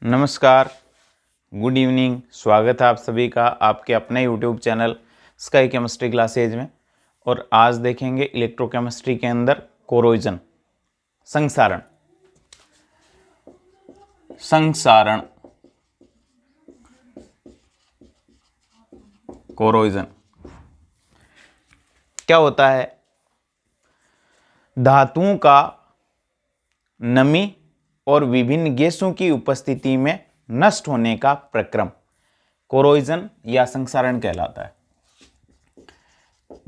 नमस्कार, good evening. स्वागत है आप सभी का आपके अपने YouTube channel sky chemistry classes में। और आज देखेंगे इलेक्ट्रोकेमिस्ट्री के अंदर कोरोजन, संक्षारण। संक्षारण, कोरोजन क्या होता है? धातुओं का नमी और विभिन्न गैसों की उपस्थिति में नष्ट होने का प्रक्रम कोरोजन या संक्षारण कहलाता है।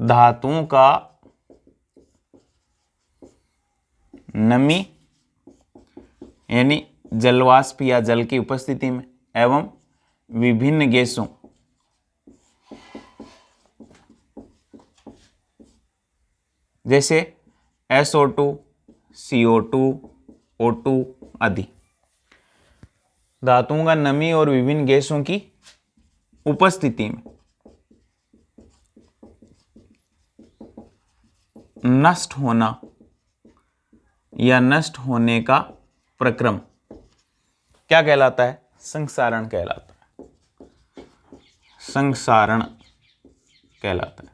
धातुओं का नमी यानी जलवाष्प या जल की उपस्थिति में एवं विभिन्न गैसों जैसे SO2, CO2, O2 आदि, धातुओं का नमी और विभिन्न गैसों की उपस्थिति में नष्ट होना या नष्ट होने का प्रक्रम क्या कहलाता है? संक्षारण कहलाता है। संक्षारण कहलाता है।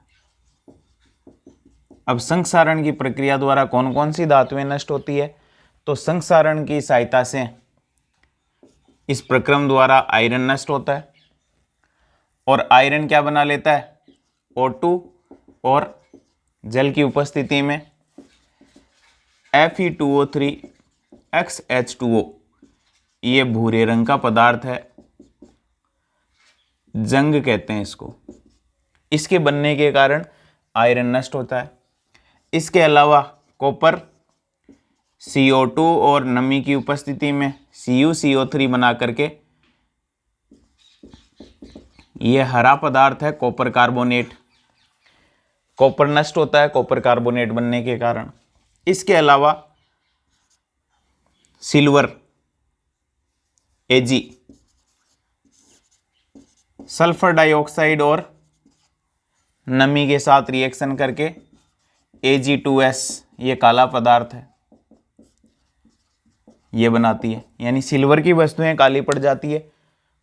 अब संक्षारण की प्रक्रिया द्वारा कौन कौन सी धातुएं नष्ट होती है? तो संक्षारण की सहायता से इस प्रक्रम द्वारा आयरन नष्ट होता है और आयरन क्या बना लेता है? O2 और जल की उपस्थिति में Fe2O3 XH2O, ये भूरे रंग का पदार्थ है, जंग कहते हैं इसको। इसके बनने के कारण आयरन नष्ट होता है। इसके अलावा कॉपर CO2 और नमी की उपस्थिति में CuCO3 बना करके, यह हरा पदार्थ है कॉपर कार्बोनेट, कॉपर नष्ट होता है कॉपर कार्बोनेट बनने के कारण। इसके अलावा सिल्वर Ag, सल्फर डाइऑक्साइड और नमी के साथ रिएक्शन करके Ag2S, ये काला पदार्थ है, ये बनाती है। यानी सिल्वर की वस्तुएं काली पड़ जाती है,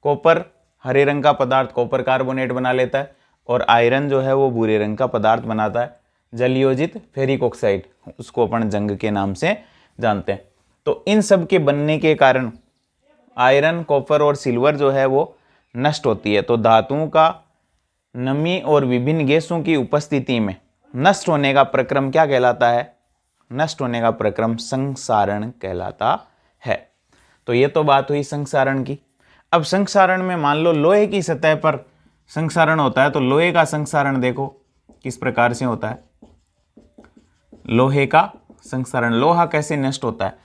कॉपर हरे रंग का पदार्थ कॉपर कार्बोनेट बना लेता है और आयरन जो है वो भूरे रंग का पदार्थ बनाता है, जलयोजित फेरिक ऑक्साइड, उसको अपन जंग के नाम से जानते हैं। तो इन सब के बनने के कारण आयरन, कॉपर और सिल्वर जो है वो नष्ट होती है। तो धातुओं का नमी और विभिन्न गैसों की उपस्थिति में नष्ट होने का प्रक्रम क्या कहलाता है? नष्ट होने का प्रक्रम संक्षारण कहलाता है। तो ये तो बात हुई संक्षारण की। अब संक्षारण में मान लो लोहे की सतह पर संक्षारण होता है, तो लोहे का संक्षारण देखो किस प्रकार से होता है। लोहे का संक्षारण, लोहा कैसे नष्ट होता है?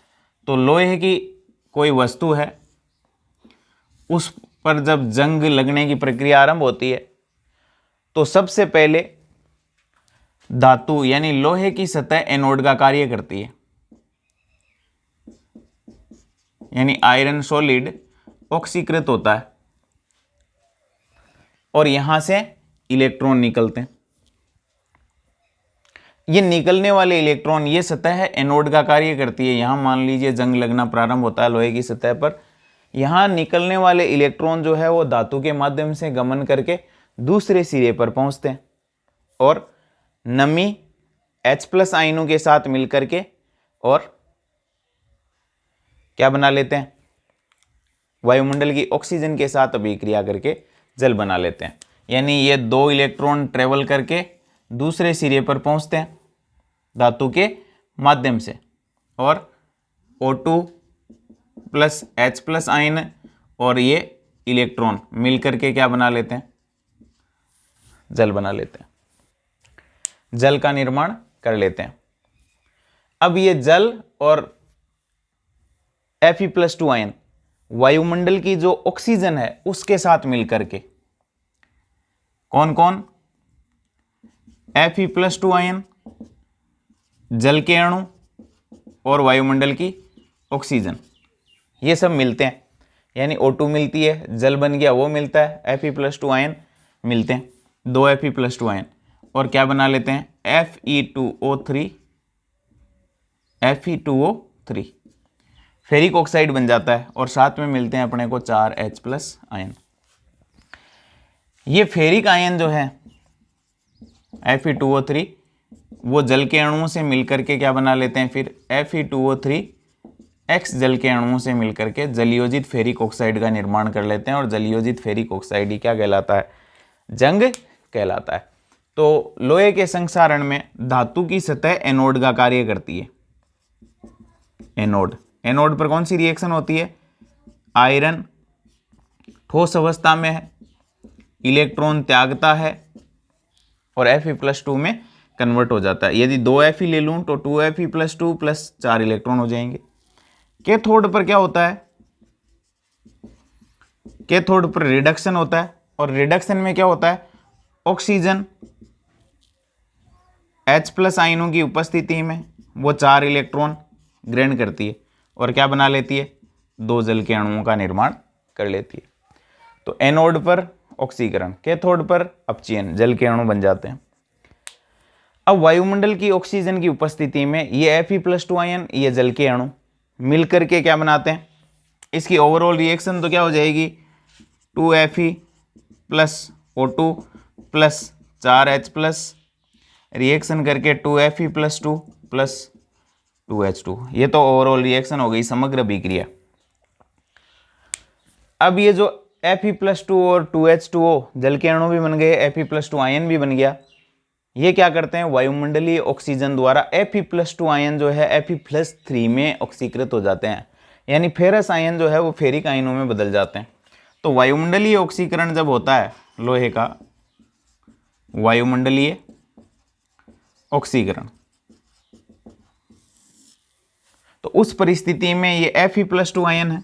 तो लोहे की कोई वस्तु है, उस पर जब जंग लगने की प्रक्रिया आरंभ होती है तो सबसे पहले धातु यानी लोहे की सतह एनोड का कार्य करती है, यानी आयरन सॉलिड ऑक्सीकृत होता है और यहां से इलेक्ट्रॉन निकलते हैं। ये निकलने वाले इलेक्ट्रॉन, ये सतह है एनोड का कार्य करती है। यहां मान लीजिए जंग लगना प्रारंभ होता है लोहे की सतह पर, यहां निकलने वाले इलेक्ट्रॉन जो है वो धातु के माध्यम से गमन करके दूसरे सिरे पर पहुंचते हैं और नमी H+ आयनों के साथ मिलकर के और क्या बना लेते हैं? वायुमंडल की ऑक्सीजन के साथ अभिक्रिया करके जल बना लेते हैं। यानी ये दो इलेक्ट्रॉन ट्रेवल करके दूसरे सिरे पर पहुंचते हैं धातु के माध्यम से और O2 + H+ आयन और ये इलेक्ट्रॉन मिलकर के क्या बना लेते हैं? जल बना लेते हैं, जल का निर्माण कर लेते हैं। अब ये जल और Fe+2 आयन वायुमंडल की जो ऑक्सीजन है उसके साथ मिलकर के, कौन कौन? Fe+2 आयन, जल के अणु और वायुमंडल की ऑक्सीजन, ये सब मिलते हैं। यानी O2 मिलती है, जल बन गया, वो मिलता है, Fe+2 आयन मिलते हैं, 2 Fe+2 आयन, और क्या बना लेते हैं? Fe2O3, फेरिक ऑक्साइड बन जाता है और साथ में मिलते हैं अपने को 4H+ आयन। ये फेरिक आयन जो है Fe2O3 वो जल के अणुओं से मिलकर के क्या बना लेते हैं, फिर Fe2O3 X जल के अणुओं से मिलकर के जलयोजित फेरिक ऑक्साइड का निर्माण कर लेते हैं और जलयोजित फेरिक ऑक्साइड ही क्या कहलाता है, जंग कहलाता है। तो लोहे के संक्षारण में धातु की सतह एनोड का कार्य करती है। एनोड पर कौन सी रिएक्शन होती है, आयरन ठोस अवस्था में है, इलेक्ट्रॉन त्यागता है और Fe+2 में कन्वर्ट हो जाता है। यदि 2 Fe ले लूं तो 2Fe+2 प्लस 4 इलेक्ट्रॉन हो जाएंगे। कैथोड पर क्या होता है, कैथोड पर रिडक्शन होता है और रिडक्शन में क्या होता है, ऑक्सीजन H+ आयनों की उपस्थिति में वो 4 इलेक्ट्रॉन ग्रहण करती है और क्या बना लेती है, 2 जल के अणुओं का निर्माण कर लेती है। तो एनोड पर ऑक्सीकरण, कैथोड पर अपचयन, जल के अणु बन जाते हैं। अब वायुमंडल की ऑक्सीजन की उपस्थिति में ये Fe+2 आयन, ये जल के अणु मिलकर के क्या बनाते हैं, इसकी ओवरऑल रिएक्शन तो क्या हो जाएगी, 2Fe+O2 प्लस 4H+ रिएक्शन करके 2Fe+2 प्लस 2H2। ये तो ओवरऑल रिएक्शन हो गई, समग्र अभिक्रिया। अब ये जो Fe+2 और 2H2O जल के अणु भी बन गए, Fe+2 आयन भी बन गया, ये क्या करते हैं, वायुमंडलीय ऑक्सीजन द्वारा Fe+2 आयन जो है Fe+3 में ऑक्सीकृत हो जाते हैं, यानी फेरस आयन जो है वो फेरिक आयनों में बदल जाते हैं। तो वायुमंडलीय ऑक्सीकरण जब होता है लोहे का, वायुमंडलीय ऑक्सीकरण, तो उस परिस्थिति में ये Fe+2 आयन है,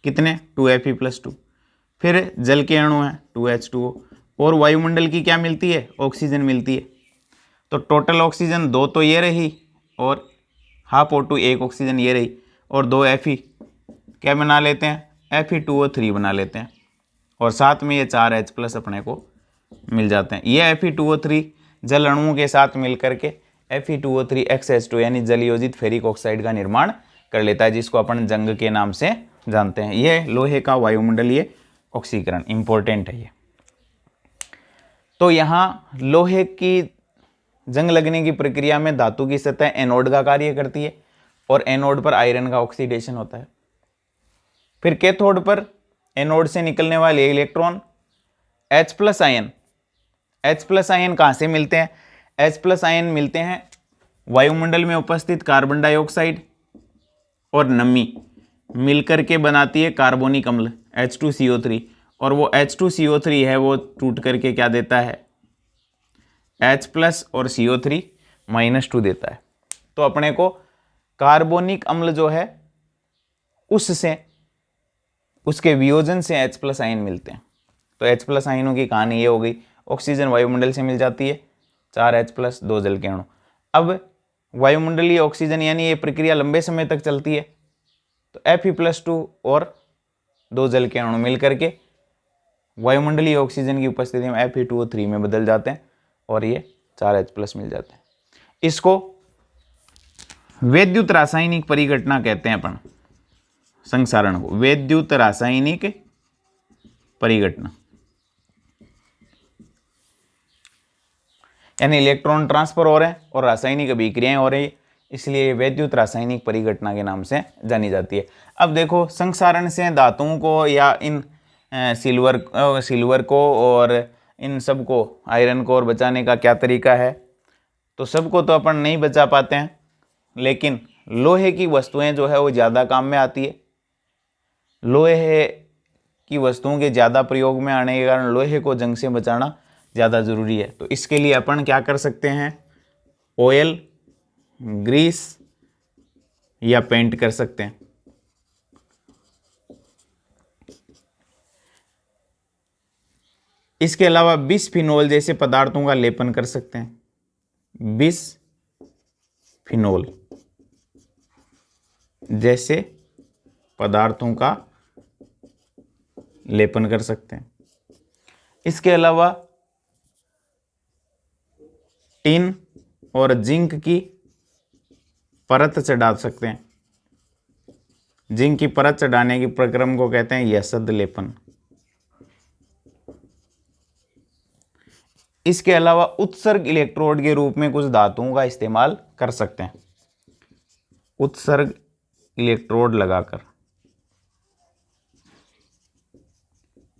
कितने, 2Fe+2, फिर जल के अणु है 2H2O और वायुमंडल की क्या मिलती है, ऑक्सीजन मिलती है। तो टोटल ऑक्सीजन 2 तो ये रही और हाफ O2 1 ऑक्सीजन ये रही और 2 Fe क्या बना लेते हैं, Fe2O3 बना लेते हैं और साथ में ये 4H+ अपने को मिल जाते हैं। ये Fe2O3 जल अणुओं के साथ मिलकर के Fe2O3 XH2 यानी जलयोजित फेरिक ऑक्साइड का निर्माण कर लेता है, जिसको अपन जंग के नाम से जानते हैं। ये लोहे का वायुमंडलीय ऑक्सीकरण इंपॉर्टेंट है ये। तो यहाँ लोहे की जंग लगने की प्रक्रिया में धातु की सतह एनोड का कार्य करती है और एनोड पर आयरन का ऑक्सीडेशन होता है। फिर कैथोड पर एनोड से निकलने वाले electron H+ ion, H+ ion कहाँ से मिलते हैं, H+ आयन मिलते हैं वायुमंडल में उपस्थित कार्बन डाइऑक्साइड और नमी मिलकर के बनाती है कार्बोनिक अम्ल H2CO3 और वो H2CO3 है वो टूट करके क्या देता है, H+ और CO3-2 देता है। तो अपने को कार्बोनिक अम्ल जो है उससे, उसके वियोजन से H+ आयन मिलते हैं। तो H+ आयनों की कहानी ये हो गई, ऑक्सीजन वायुमंडल से मिल जाती है, 4H+ 2 जल के अणु। अब वायुमंडलीय ऑक्सीजन यानी ये प्रक्रिया लंबे समय तक चलती है, तो Fe+2 और 2 जल के अणु मिलकर के वायुमंडलीय ऑक्सीजन की उपस्थिति में Fe2O3 में बदल जाते हैं और ये 4H+ मिल जाते हैं। इसको वैद्युत रासायनिक परिघटना कहते हैं अपन, संक्षारण को वैद्युत रासायनिक परिघटना, यानी इलेक्ट्रॉन ट्रांसफर हो रहे हैं और रासायनिक अभिक्रियाएं हो रही है, इसलिए वैद्युत रासायनिक परिघटना के नाम से जानी जाती है। अब देखो संक्षारण से धातुओं को या इन सिल्वर को और इन सब को, आयरन को और बचाने का क्या तरीका है, तो सबको तो अपन नहीं बचा पाते हैं, लेकिन लोहे की वस्तुएं जो है वो ज़्यादा काम में आती है। लोहे की वस्तुओं के ज़्यादा प्रयोग में आने के कारण लोहे को जंग से बचाना ज़्यादा ज़रूरी है। तो इसके लिए अपन क्या कर सकते हैं, ऑयल, ग्रीस या पेंट कर सकते हैं। इसके अलावा बिसफिनोल जैसे पदार्थों का लेपन कर सकते हैं। बिसफिनोल जैसे पदार्थों का लेपन कर सकते हैं। इसके अलावा टिन और जिंक की परत चढ़ा सकते हैं। जिंक की परत चढ़ाने की प्रक्रम को कहते हैं यशद लेपन। इसके अलावा उत्सर्ग इलेक्ट्रोड के रूप में कुछ धातुओं का इस्तेमाल कर सकते हैं। उत्सर्ग इलेक्ट्रोड लगाकर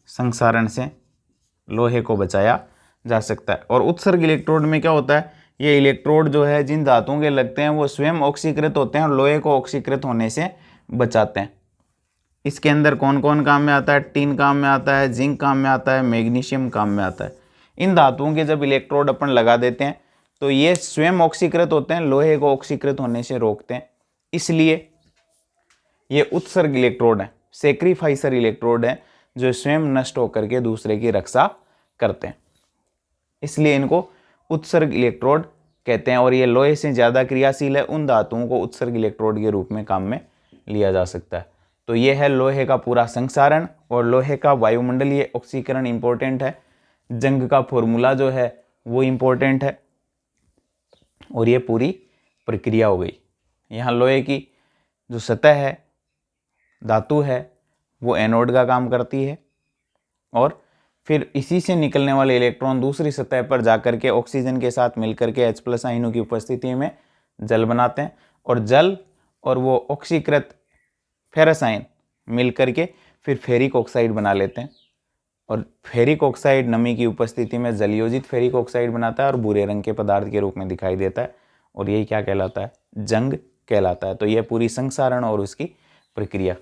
संक्षारण से लोहे को बचाया जा सकता है। और उत्सर्ग इलेक्ट्रोड में क्या होता है, ये इलेक्ट्रोड जो है जिन धातुओं के लगते हैं वो स्वयं ऑक्सीकृत होते हैं और लोहे को ऑक्सीकृत होने से बचाते हैं। इसके अंदर कौन कौन काम में आता है, टिन काम में आता है, जिंक काम में आता है, मैग्नीशियम काम में आता है। इन धातुओं के जब इलेक्ट्रोड अपन लगा देते हैं तो ये स्वयं ऑक्सीकृत होते हैं, लोहे को ऑक्सीकृत होने से रोकते हैं, इसलिए ये उत्सर्ग इलेक्ट्रोड है, सेक्रीफाइसर इलेक्ट्रोड है जो स्वयं नष्ट होकर के दूसरे की रक्षा करते हैं, इसलिए इनको उत्सर्ग इलेक्ट्रोड कहते हैं। और ये लोहे से ज़्यादा क्रियाशील है, उन धातुओं को उत्सर्ग इलेक्ट्रोड के रूप में काम में लिया जा सकता है। तो ये है लोहे का पूरा संक्षारण और लोहे का वायुमंडलीय ऑक्सीकरण इंपॉर्टेंट है। जंग का फॉर्मूला जो है वो इंपॉर्टेंट है और ये पूरी प्रक्रिया हो गई। यहाँ लोहे की जो सतह है, धातु है, वो एनोड का काम करती है और फिर इसी से निकलने वाले इलेक्ट्रॉन दूसरी सतह पर जाकर के ऑक्सीजन के साथ मिलकर के H+ आयनों की उपस्थिति में जल बनाते हैं और जल और वो ऑक्सीकृत फेरस आयन मिलकर के फिर फेरिक ऑक्साइड बना लेते हैं और फेरिक ऑक्साइड नमी की उपस्थिति में जलयोजित फेरिक ऑक्साइड बनाता है और भूरे रंग के पदार्थ के रूप में दिखाई देता है और यही क्या कहलाता है, जंग कहलाता है। तो यह पूरी संक्षारण और उसकी प्रक्रिया